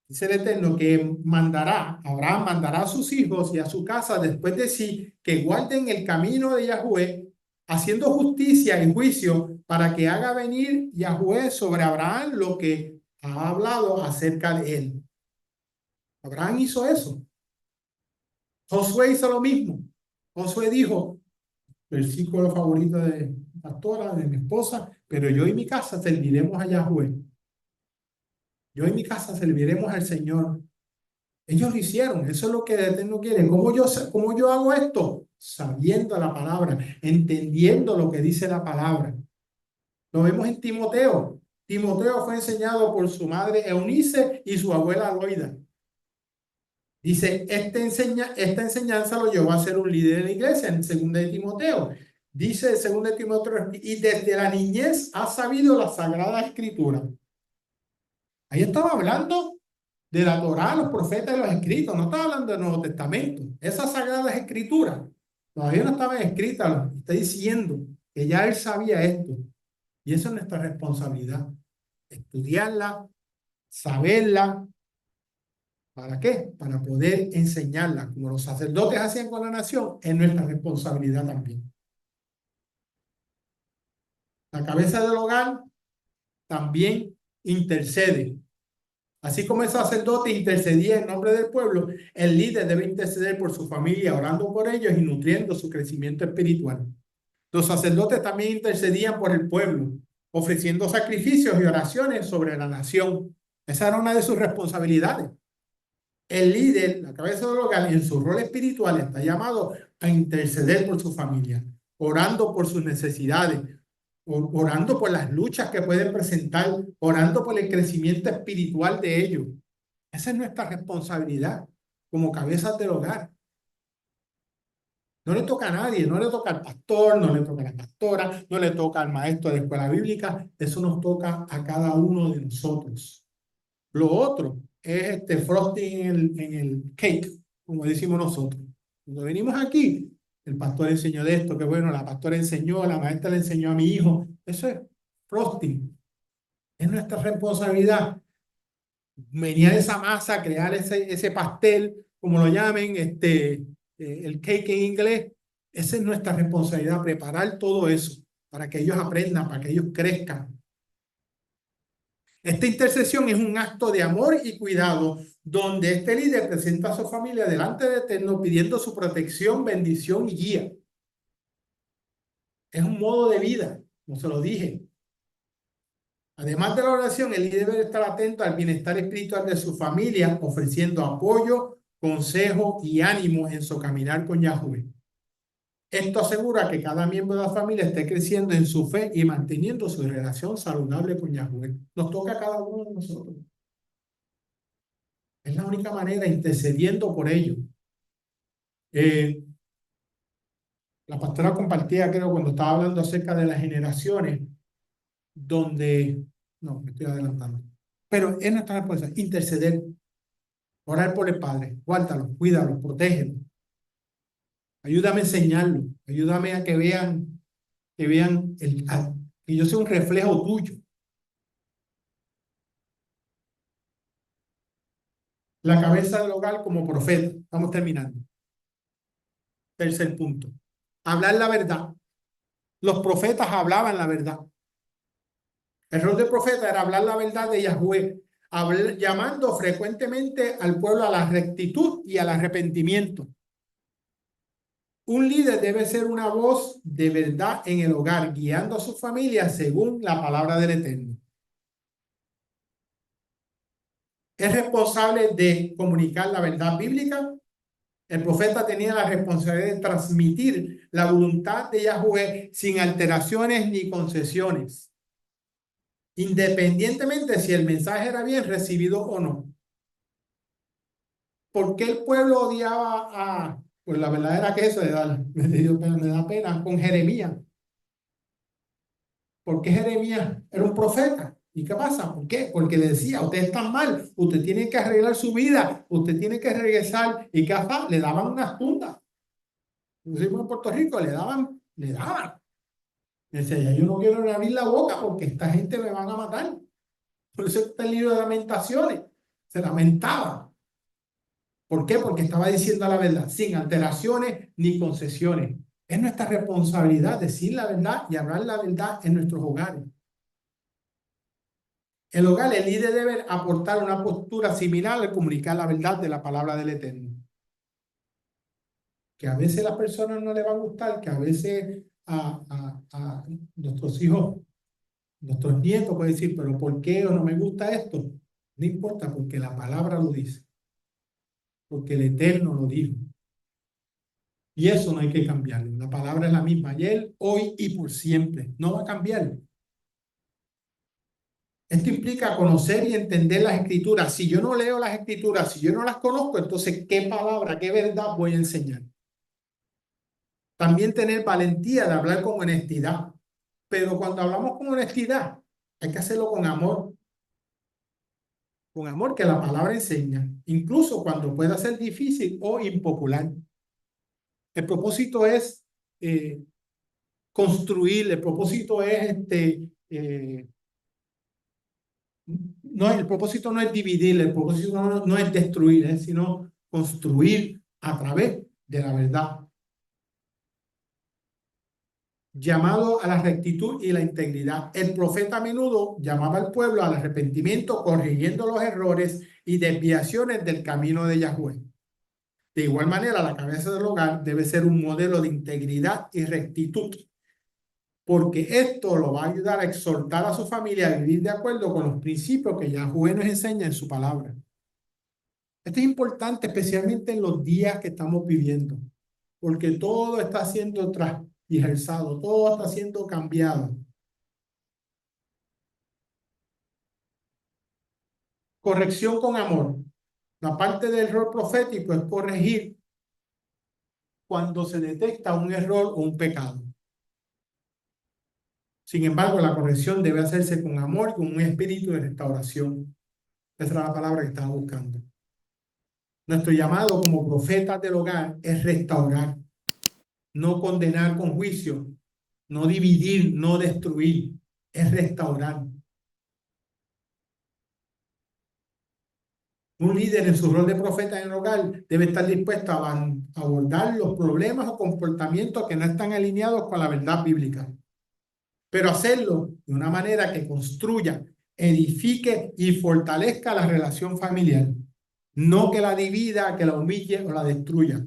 A: dice el Eterno, que Abraham mandará a sus hijos y a su casa después de sí, que guarden el camino de Yahweh, haciendo justicia y juicio, para que haga venir Yahweh sobre Abraham lo que ha hablado acerca de él. Abraham hizo eso. Josué hizo lo mismo. Josué dijo, versículo favorito de pastora, de mi esposa, pero yo y mi casa serviremos a Yahweh. Yo y mi casa serviremos al Señor. Ellos lo hicieron, eso es lo que el Eterno quiere. ¿Cómo yo hago esto? Sabiendo la palabra, entendiendo lo que dice la palabra. Lo vemos en Timoteo. Timoteo fue enseñado por su madre Eunice y su abuela Loida. Dice, esta enseñanza lo llevó a ser un líder de la iglesia en 2 de Timoteo. Dice 2 de Timoteo, y desde la niñez ha sabido la Sagrada Escritura. Ahí estaba hablando de la Torá, los profetas y los escritos, no estaba hablando del Nuevo Testamento. Esas Sagradas Escrituras todavía no estaban escritas, está diciendo que ya él sabía esto. Y esa es nuestra responsabilidad, estudiarla, saberla. ¿Para qué? Para poder enseñarla, como los sacerdotes hacían con la nación, es nuestra responsabilidad también. La cabeza del hogar también intercede. Así como el sacerdote intercedía en nombre del pueblo, el líder debe interceder por su familia, orando por ellos y nutriendo su crecimiento espiritual. Los sacerdotes también intercedían por el pueblo, ofreciendo sacrificios y oraciones sobre la nación. Esa era una de sus responsabilidades. El líder, la cabeza del hogar, en su rol espiritual está llamado a interceder por su familia, orando por sus necesidades, orando por las luchas que pueden presentar, orando por el crecimiento espiritual de ellos. Esa es nuestra responsabilidad como cabezas del hogar. No le toca a nadie, no le toca al pastor, no le toca a la pastora, no le toca al maestro de escuela bíblica, eso nos toca a cada uno de nosotros. Lo otro es este frosting en el cake, como decimos nosotros. Cuando venimos aquí, el pastor enseñó de esto, que bueno, la pastora enseñó, la maestra le enseñó a mi hijo. Eso es frosting. Es nuestra responsabilidad menear esa masa, crear ese pastel, como lo llamen, el cake en inglés. Esa es nuestra responsabilidad, preparar todo eso para que ellos aprendan, para que ellos crezcan. Esta intercesión es un acto de amor y cuidado, donde este líder presenta a su familia delante del Eterno pidiendo su protección, bendición y guía. Es un modo de vida, como se lo dije. Además de la oración, el líder debe estar atento al bienestar espiritual de su familia, ofreciendo apoyo, consejo y ánimo en su caminar con Yahweh. Esto asegura que cada miembro de la familia esté creciendo en su fe y manteniendo su relación saludable con Yahweh. Nos toca a cada uno de nosotros. Es la única manera, intercediendo por ellos. La pastora compartía, creo, cuando estaba hablando acerca de las generaciones, donde, no, me estoy adelantando, pero es nuestra responsabilidad, interceder, orar por el Padre, guárdalo, cuídalo, protégelo, ayúdame a enseñarlo, ayúdame a que vean, que yo sea un reflejo tuyo. La cabeza del hogar como profeta, estamos terminando. Tercer punto, hablar la verdad. Los profetas hablaban la verdad. El rol del profeta era hablar la verdad de Yahweh, llamando frecuentemente al pueblo a la rectitud y al arrepentimiento. Un líder debe ser una voz de verdad en el hogar, guiando a su familia según la palabra del Eterno. Es responsable de comunicar la verdad bíblica. El profeta tenía la responsabilidad de transmitir la voluntad de Yahweh sin alteraciones ni concesiones, independientemente si el mensaje era bien recibido o no. ¿Por qué el pueblo odiaba a...? Pues la verdad era que eso me da pena con Jeremías. ¿Por qué Jeremías era un profeta? ¿Y qué pasa? ¿Por qué? Porque decía, usted está mal, usted tiene que arreglar su vida, usted tiene que regresar. ¿Y qué pasa? Le daban unas tundas. Nosotros en Puerto Rico le daban. Decía, ya yo no quiero abrir la boca porque esta gente me van a matar. Por eso está el libro de Lamentaciones. Se lamentaba. ¿Por qué? Porque estaba diciendo la verdad, sin alteraciones ni concesiones. Es nuestra responsabilidad decir la verdad y hablar la verdad en nuestros hogares. El hogar, el líder debe aportar una postura similar al comunicar la verdad de la palabra del Eterno. Que a veces a las personas no les va a gustar, que a veces a nuestros hijos, nuestros nietos pueden decir, pero ¿por qué o no me gusta esto? No importa, porque la palabra lo dice. Porque el Eterno lo dijo. Y eso no hay que cambiarlo. La palabra es la misma ayer, hoy y por siempre. No va a cambiar. Esto implica conocer y entender las escrituras. Si yo no leo las escrituras, si yo no las conozco, entonces, ¿qué palabra, qué verdad voy a enseñar? También tener valentía de hablar con honestidad. Pero cuando hablamos con honestidad, hay que hacerlo con amor. Con amor que la palabra enseña, incluso cuando pueda ser difícil o impopular. El propósito es construir, el propósito es no, el propósito no es dividir, el propósito no es destruir, sino construir a través de la verdad. Llamado a la rectitud y la integridad. El profeta a menudo llamaba al pueblo al arrepentimiento, corrigiendo los errores y desviaciones del camino de Yahweh. De igual manera, la cabeza del hogar debe ser un modelo de integridad y rectitud, porque esto lo va a ayudar a exhortar a su familia a vivir de acuerdo con los principios que Yahweh nos enseña en su palabra. Esto es importante, especialmente en los días que estamos viviendo, porque todo está siendo transversado, todo está siendo cambiado. Corrección con amor. La parte del error profético es corregir cuando se detecta un error o un pecado. Sin embargo, la corrección debe hacerse con amor y con un espíritu de restauración. Esa era la palabra que estaba buscando. Nuestro llamado como profetas del hogar es restaurar, no condenar con juicio, no dividir, no destruir, es restaurar. Un líder en su rol de profeta en el hogar debe estar dispuesto a abordar los problemas o comportamientos que no están alineados con la verdad bíblica, pero hacerlo de una manera que construya, edifique y fortalezca la relación familiar, no que la divida, que la humille o la destruya.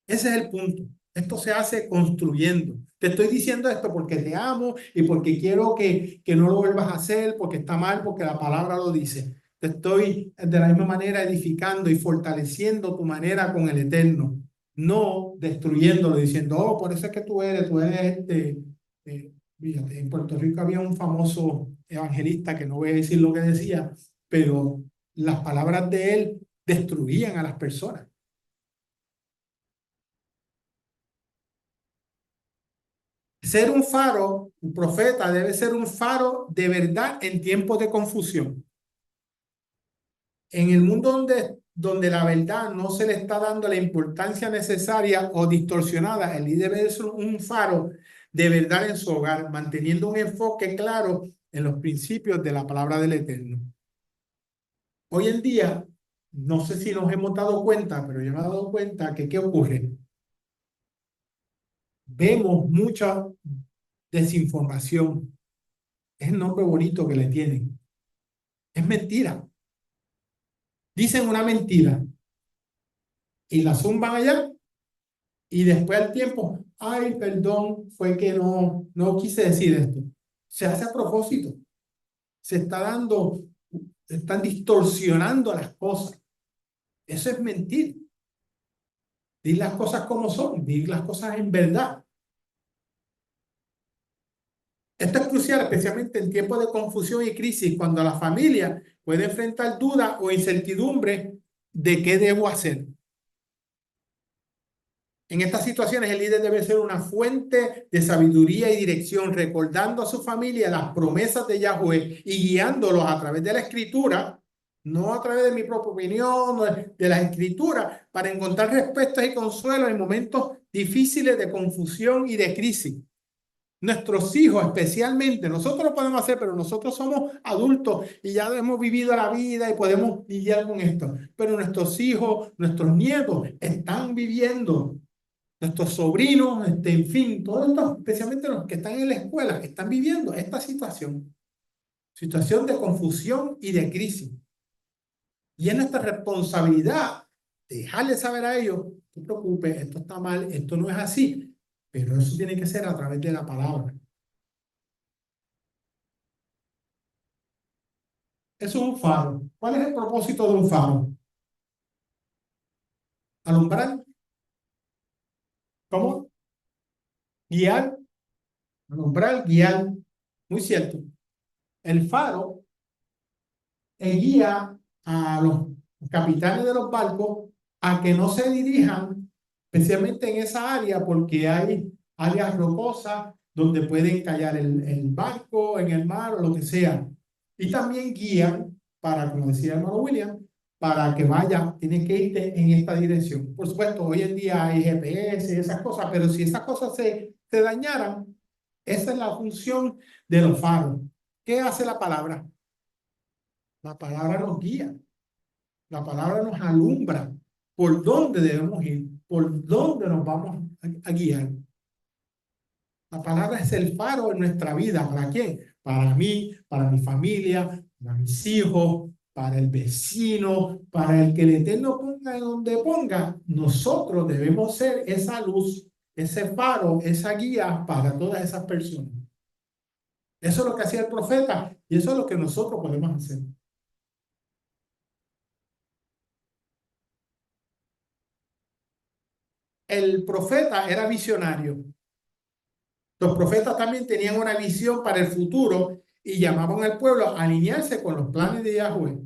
A: Ese es el punto. Esto se hace construyendo. Te estoy diciendo esto porque te amo y porque quiero que no lo vuelvas a hacer, porque está mal, porque la palabra lo dice. Te estoy de la misma manera edificando y fortaleciendo tu manera con el Eterno, no destruyéndolo, diciendo, oh, por eso es que tú eres fíjate, en Puerto Rico había un famoso evangelista que no voy a decir lo que decía, pero las palabras de él destruían a las personas. Ser un faro, un profeta debe ser un faro de verdad en tiempos de confusión. En el mundo donde la verdad no se le está dando la importancia necesaria o distorsionada, el líder debe ser un faro de verdad en su hogar, manteniendo un enfoque claro en los principios de la palabra del Eterno. Hoy en día, no sé si nos hemos dado cuenta, pero yo me he dado cuenta que ¿qué ocurre? Vemos mucha desinformación. Es el nombre bonito que le tienen. Es mentira. Dicen una mentira y la zumban allá y después al tiempo, ay, perdón, fue que no quise decir esto. Se hace a propósito. Se está dando, están distorsionando las cosas. Eso es mentir. Di las cosas como son, di las cosas en verdad. Esto es crucial, especialmente en tiempos de confusión y crisis, cuando la familia puede enfrentar dudas o incertidumbre de qué debo hacer. En estas situaciones, el líder debe ser una fuente de sabiduría y dirección, recordando a su familia las promesas de Yahweh y guiándolos a través de la escritura, no a través de mi propia opinión, de la escritura, para encontrar respuestas y consuelo en momentos difíciles de confusión y de crisis. Nuestros hijos especialmente, nosotros lo podemos hacer, pero nosotros somos adultos y ya hemos vivido la vida y podemos lidiar con esto. Pero nuestros hijos, nuestros nietos están viviendo, nuestros sobrinos, en fin, todos estos, especialmente los que están en la escuela, están viviendo esta situación de confusión y de crisis. Y es nuestra responsabilidad dejarles saber a ellos, no te preocupes, esto está mal, esto no es así, pero eso tiene que ser a través de la palabra. Eso es un faro. ¿Cuál es el propósito de un faro? Alumbrar. ¿Cómo? Guiar. Alumbrar, guiar. Muy cierto. El faro guía a los capitanes de los barcos a que no se dirijan, especialmente en esa área, porque hay áreas rocosas donde pueden callar el barco en el mar o lo que sea. Y también guían para, como decía el hermano William, para que vaya, tienes que irte en esta dirección. Por supuesto, hoy en día hay GPS y esas cosas, pero si esas cosas se dañaran, esa es la función de los faros. ¿Qué hace la palabra? La palabra nos guía, la palabra nos alumbra por dónde debemos ir, por dónde nos vamos a guiar. La palabra es el faro en nuestra vida. ¿Para quién? Para mí, para mi familia, para mis hijos, para el vecino, para el que el Eterno ponga en donde ponga. Nosotros debemos ser esa luz, ese faro, esa guía para todas esas personas. Eso es lo que hacía el profeta y eso es lo que nosotros podemos hacer. El profeta era visionario. Los profetas también tenían una visión para el futuro y llamaban al pueblo a alinearse con los planes de Yahweh.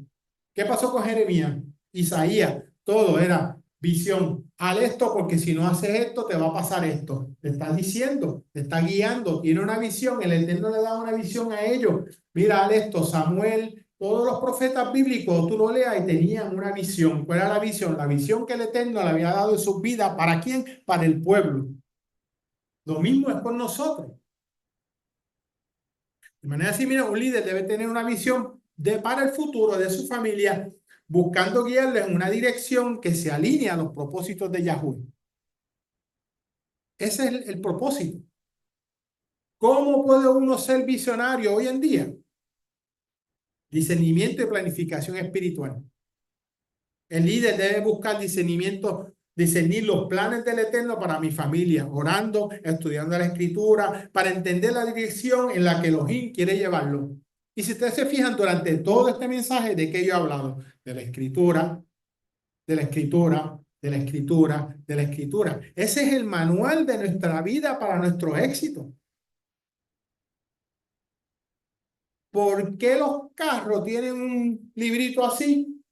A: ¿Qué pasó con Jeremías? Isaías, todo era visión. Haz esto porque si no haces esto te va a pasar esto. Te está diciendo, te está guiando, tiene una visión, el Eterno le da una visión a ellos. Mira, haz esto, Samuel, todos los profetas bíblicos, tú lo leas y tenían una visión. ¿Cuál era la visión? La visión que el Eterno le había dado en sus vidas. ¿Para quién? Para el pueblo. Lo mismo es con nosotros. De manera similar, un líder debe tener una visión para el futuro de su familia, buscando guiarles en una dirección que se alinee a los propósitos de Yahweh. Ese es el propósito. ¿Cómo puede uno ser visionario hoy en día? Discernimiento y planificación espiritual. El líder debe buscar discernimiento, discernir los planes del Eterno para mi familia, orando, estudiando la Escritura, para entender la dirección en la que Elohim quiere llevarlo. Y si ustedes se fijan, durante todo este mensaje, ¿de qué yo he hablado? De la Escritura, de la Escritura, de la Escritura, de la Escritura. Ese es el manual de nuestra vida para nuestro éxito. ¿Por qué los carros tienen un librito así?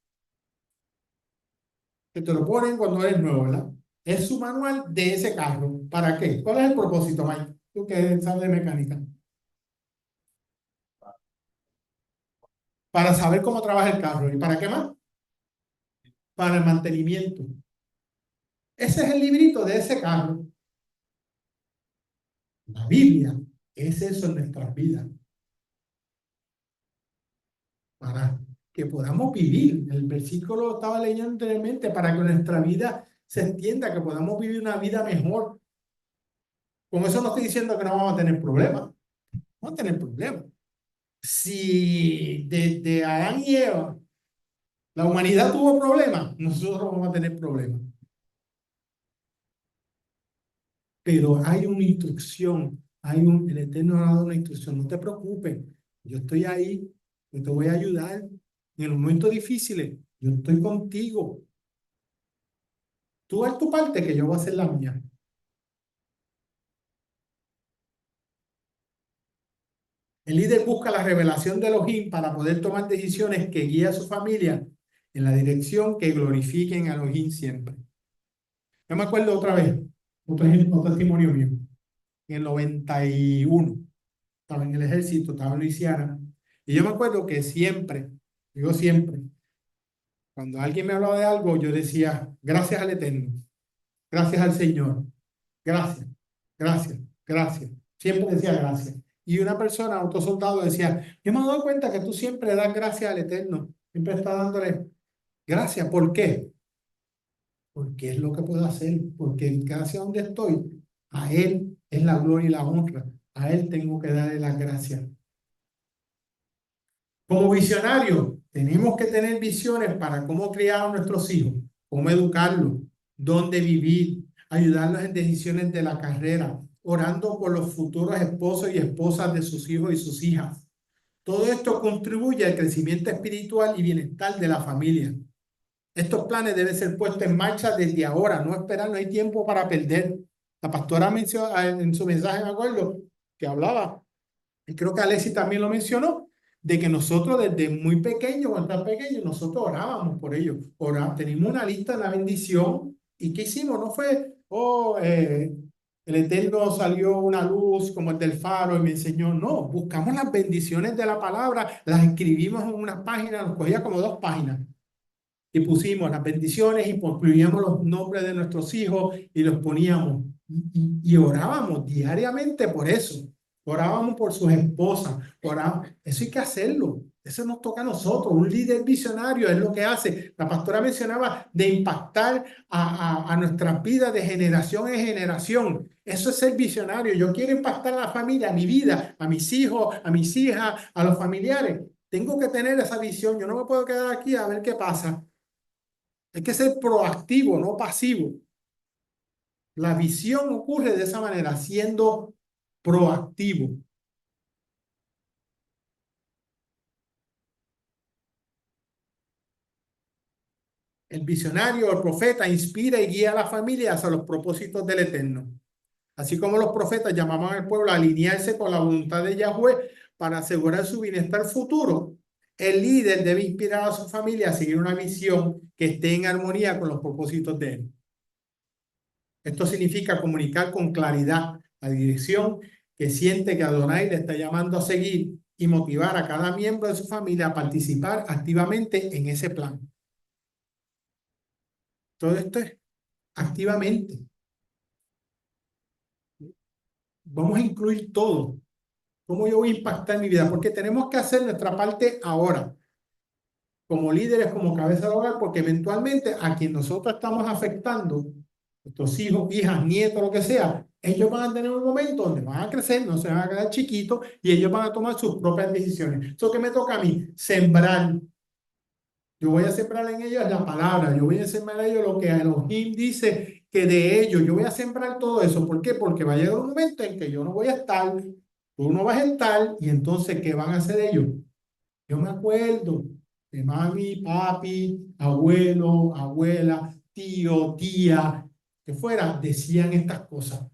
A: Que te lo ponen cuando eres nuevo, ¿verdad? Es su manual de ese carro. ¿Para qué? ¿Cuál es el propósito, Mike? Tú que sabes de mecánica. Para saber cómo trabaja el carro. ¿Y para qué más? Para el mantenimiento. Ese es el librito de ese carro. La Biblia es eso en nuestras vidas. Para que podamos vivir. El versículo estaba leyendo anteriormente, para que nuestra vida se entienda, que podamos vivir una vida mejor. Con eso no estoy diciendo que no vamos a tener problemas. Vamos a tener problemas. Si desde Adán y Eva la humanidad tuvo problemas, nosotros vamos a tener problemas. Pero hay una instrucción, el Eterno ha dado una instrucción. No te preocupes, yo estoy ahí, yo te voy a ayudar. En los momentos difíciles, yo estoy contigo. Tú haz tu parte, que yo voy a hacer la mía. El líder busca la revelación de Elohim para poder tomar decisiones que guíen a su familia en la dirección que glorifiquen a Elohim siempre. Yo me acuerdo otra vez, otro testimonio mío. En el 91, estaba en el ejército, estaba en Luisiana, y yo me acuerdo que siempre, digo siempre, cuando alguien me hablaba de algo, yo decía, gracias al Eterno, gracias al Señor, gracias, gracias, gracias. Siempre decía gracias. Y una persona, otro soldado, decía, yo me he dado cuenta que tú siempre das gracias al Eterno, siempre estás dándole gracias. ¿Por qué? Porque es lo que puedo hacer, porque gracias a donde estoy, a Él es la gloria y la honra, a Él tengo que darle las gracias. Como visionario, tenemos que tener visiones para cómo criar a nuestros hijos, cómo educarlos, dónde vivir, ayudarlos en decisiones de la carrera, orando por los futuros esposos y esposas de sus hijos y sus hijas. Todo esto contribuye al crecimiento espiritual y bienestar de la familia. Estos planes deben ser puestos en marcha desde ahora, no esperar, no hay tiempo para perder. La pastora mencionó en su mensaje, me acuerdo, que hablaba, y creo que Alexis también lo mencionó, de que nosotros desde muy pequeños, cuando tan pequeños, nosotros orábamos por ellos. Teníamos una lista de la bendición, ¿y qué hicimos? No fue, el Eterno salió una luz como el del faro y me enseñó. No, buscamos las bendiciones de la palabra, las escribimos en una página, nos cogía como 2 páginas y pusimos las bendiciones y incluíamos los nombres de nuestros hijos y los poníamos y orábamos diariamente por eso. Orábamos por sus esposas. Orábamos. Eso hay que hacerlo. Eso nos toca a nosotros. Un líder visionario es lo que hace. La pastora mencionaba de impactar a nuestras vidas de generación en generación. Eso es ser visionario. Yo quiero impactar a la familia, a mi vida, a mis hijos, a mis hijas, a los familiares. Tengo que tener esa visión. Yo no me puedo quedar aquí a ver qué pasa. Hay que ser proactivo, no pasivo. La visión ocurre de esa manera, siendo proactivo. El visionario, el profeta, inspira y guía a la familia hacia los propósitos del Eterno. Así como los profetas llamaban al pueblo a alinearse con la voluntad de Yahweh para asegurar su bienestar futuro, el líder debe inspirar a su familia a seguir una visión que esté en armonía con los propósitos de él. Esto significa comunicar con claridad la dirección que siente que Adonai le está llamando a seguir y motivar a cada miembro de su familia a participar activamente en ese plan. Todo esto es activamente. Vamos a incluir todo. ¿Cómo yo voy a impactar mi vida? Porque tenemos que hacer nuestra parte ahora. como líderes, como cabeza de hogar, porque eventualmente a quien nosotros estamos afectando, nuestros hijos, hijas, nietos, lo que sea, ellos van a tener un momento donde van a crecer, no se van a quedar chiquitos y ellos van a tomar sus propias decisiones. Eso que me toca a mí, sembrar. Yo voy a sembrar en ellos la palabra, yo voy a sembrar en ellos lo que Elohim dice que de ellos, yo voy a sembrar todo eso. ¿Por qué? Porque va a llegar un momento en que yo no voy a estar, tú no vas a estar, y entonces, ¿qué van a hacer ellos? Yo me acuerdo de mami, papi, abuelo, abuela, tío, tía, que fuera, decían estas cosas.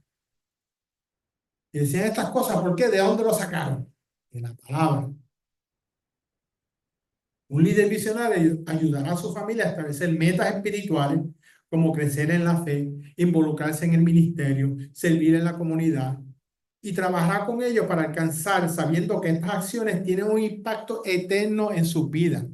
A: Y decían estas cosas, ¿por qué? ¿De dónde lo sacaron? De la palabra. Un líder visionario ayudará a su familia a establecer metas espirituales, como crecer en la fe, involucrarse en el ministerio, servir en la comunidad y trabajar con ellos para alcanzar, sabiendo que estas acciones tienen un impacto eterno en su vida.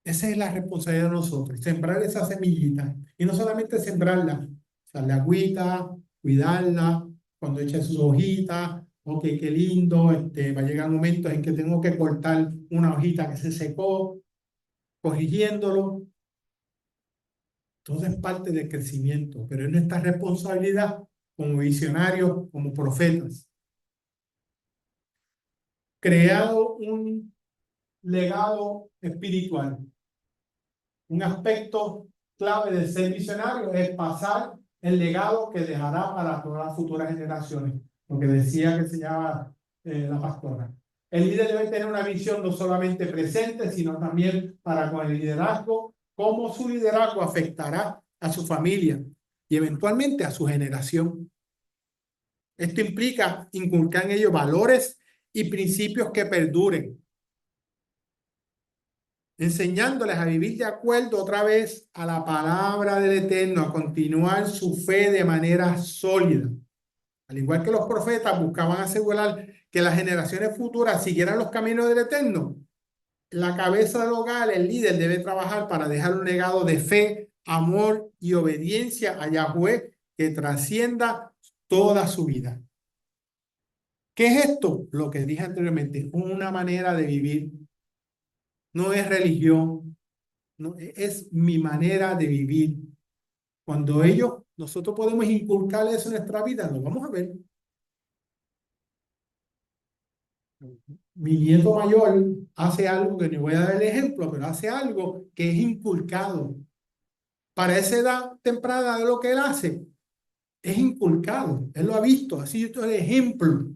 A: Esa es la responsabilidad de nosotros, sembrar esa semillita. Y no solamente sembrarla, darle agüita, cuidarla, cuando eche sus hojitas, ok, qué lindo, va a llegar momentos en que tengo que cortar una hojita que se secó, corrigiéndolo. Todo es parte del crecimiento, pero es nuestra responsabilidad como visionarios, como profetas. Creado un legado espiritual. Un aspecto clave del ser visionario es pasar el legado que dejará para todas las futuras generaciones, lo que decía que se llama la pastora. El líder debe tener una visión no solamente presente, sino también para con el liderazgo, cómo su liderazgo afectará a su familia y eventualmente a su generación. Esto implica inculcar en ellos valores y principios que perduren, enseñándoles a vivir de acuerdo otra vez a la palabra del Eterno, a continuar su fe de manera sólida. Al igual que los profetas buscaban asegurar que las generaciones futuras siguieran los caminos del Eterno, la cabeza del hogar, el líder, debe trabajar para dejar un legado de fe, amor y obediencia a Yahweh que trascienda toda su vida. ¿Qué es esto? Lo que dije anteriormente, una manera de vivir. No es religión, no, es mi manera de vivir. Cuando nosotros podemos inculcar eso en nuestra vida, lo vamos a ver. Mi nieto mayor hace algo que no voy a dar el ejemplo, pero hace algo que es inculcado. Para esa edad temprana de lo que él hace, es inculcado. Él lo ha visto, así es el ejemplo.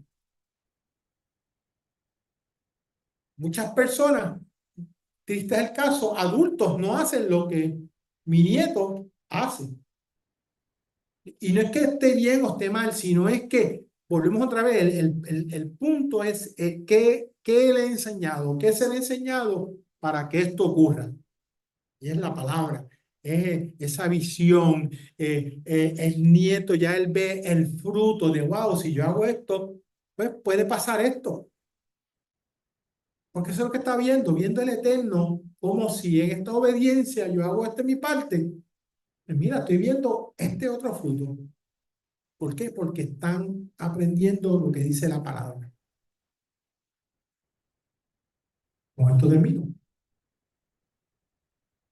A: Muchas personas, triste es el caso, adultos no hacen lo que mi nieto hace. Y no es que esté bien o esté mal, sino es que, volvemos otra vez, el punto es qué le he enseñado, qué se le ha enseñado para que esto ocurra. Y es la palabra, es esa visión. El nieto ya él ve el fruto de, wow, si yo hago esto, pues puede pasar esto. Porque eso es lo que está viendo el Eterno, como si en esta obediencia yo hago esto en mi parte. Pues mira, estoy viendo este otro fruto. ¿Por qué? Porque están aprendiendo lo que dice la palabra. Con esto termino.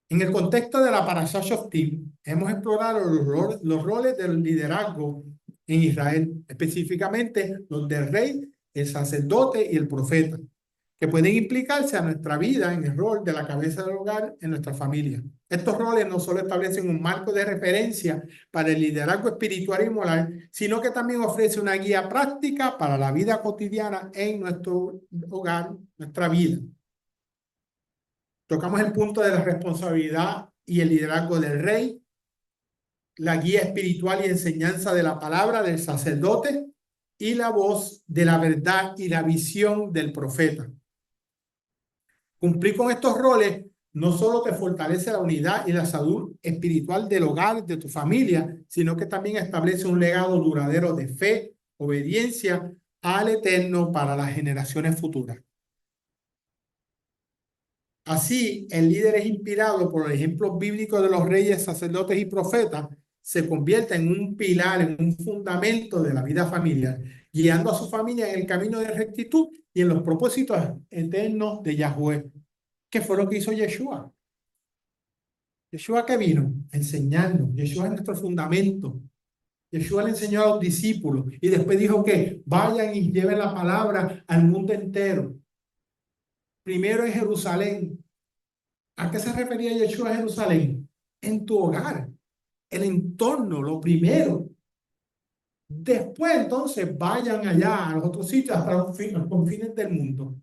A: En el contexto de la Parashá Shoftim, hemos explorado los roles del liderazgo en Israel, específicamente los del rey, el sacerdote y el profeta, que pueden implicarse a nuestra vida en el rol de la cabeza del hogar en nuestra familia. Estos roles no solo establecen un marco de referencia para el liderazgo espiritual y moral, sino que también ofrece una guía práctica para la vida cotidiana en nuestro hogar, nuestra vida. Tocamos el punto de la responsabilidad y el liderazgo del rey, la guía espiritual y enseñanza de la palabra del sacerdote y la voz de la verdad y la visión del profeta. Cumplir con estos roles no solo te fortalece la unidad y la salud espiritual del hogar, de tu familia, sino que también establece un legado duradero de fe, obediencia al Eterno para las generaciones futuras. Así, el líder es inspirado por el ejemplo bíblico de los reyes, sacerdotes y profetas, se convierte en un pilar, en un fundamento de la vida familiar, guiando a su familia en el camino de rectitud y en los propósitos eternos de Yahweh. ¿Qué fue lo que hizo Yeshua? Yeshua, ¿qué vino? Enseñando. Yeshua es nuestro fundamento. Yeshua le enseñó a los discípulos y después dijo que vayan y lleven la palabra al mundo entero. Primero en Jerusalén. ¿A qué se refería Yeshua a Jerusalén? En tu hogar, el entorno, lo primero. Después entonces vayan allá a los otros sitios hasta los confines del mundo.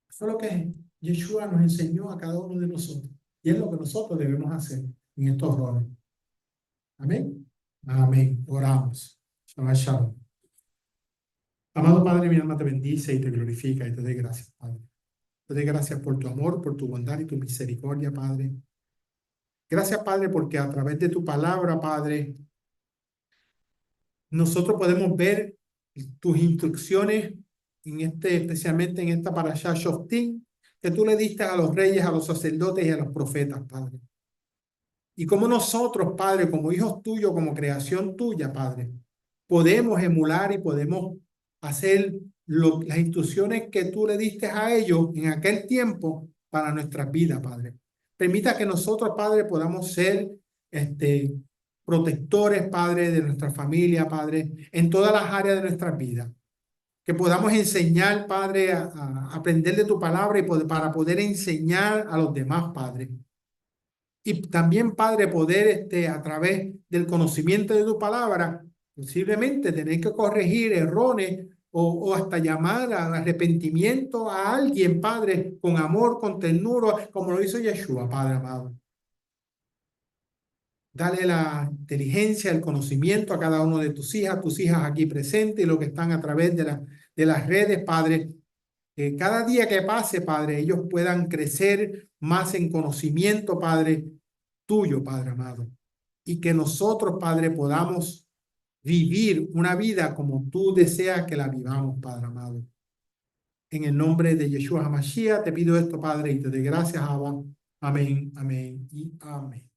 A: Eso es lo que Yeshua nos enseñó a cada uno de nosotros. Y es lo que nosotros debemos hacer en estos roles. Amén. Amén. Oramos. Shabbat shalom. Amado Padre, mi alma te bendice y te glorifica y te doy gracias, Padre. Te doy gracias por tu amor, por tu bondad y tu misericordia, Padre. Gracias, Padre, porque a través de tu palabra, Padre, nosotros podemos ver tus instrucciones, especialmente en esta parashá Shoftim, que tú le diste a los reyes, a los sacerdotes y a los profetas, Padre. Y como nosotros, Padre, como hijos tuyos, como creación tuya, Padre, podemos emular y podemos hacer las instrucciones que tú le diste a ellos en aquel tiempo para nuestras vidas, Padre. Permita que nosotros, Padre, podamos ser protectores, Padre, de nuestra familia, Padre, en todas las áreas de nuestras vidas. Que podamos enseñar, Padre, a aprender de tu palabra y para poder enseñar a los demás, Padre. Y también, Padre, poder a través del conocimiento de tu palabra, posiblemente tener que corregir errores o hasta llamar al arrepentimiento a alguien, Padre, con amor, con ternura, como lo hizo Yeshua, Padre amado. Dale la inteligencia, el conocimiento a cada uno de tus hijas aquí presentes y los que están a través de las redes, Padre. Que cada día que pase, Padre, ellos puedan crecer más en conocimiento, Padre, tuyo, Padre amado. Y que nosotros, Padre, podamos vivir una vida como tú deseas que la vivamos, Padre amado. En el nombre de Yeshua HaMashiach te pido esto, Padre, y te doy gracias, Abba. Amén, amén y amén.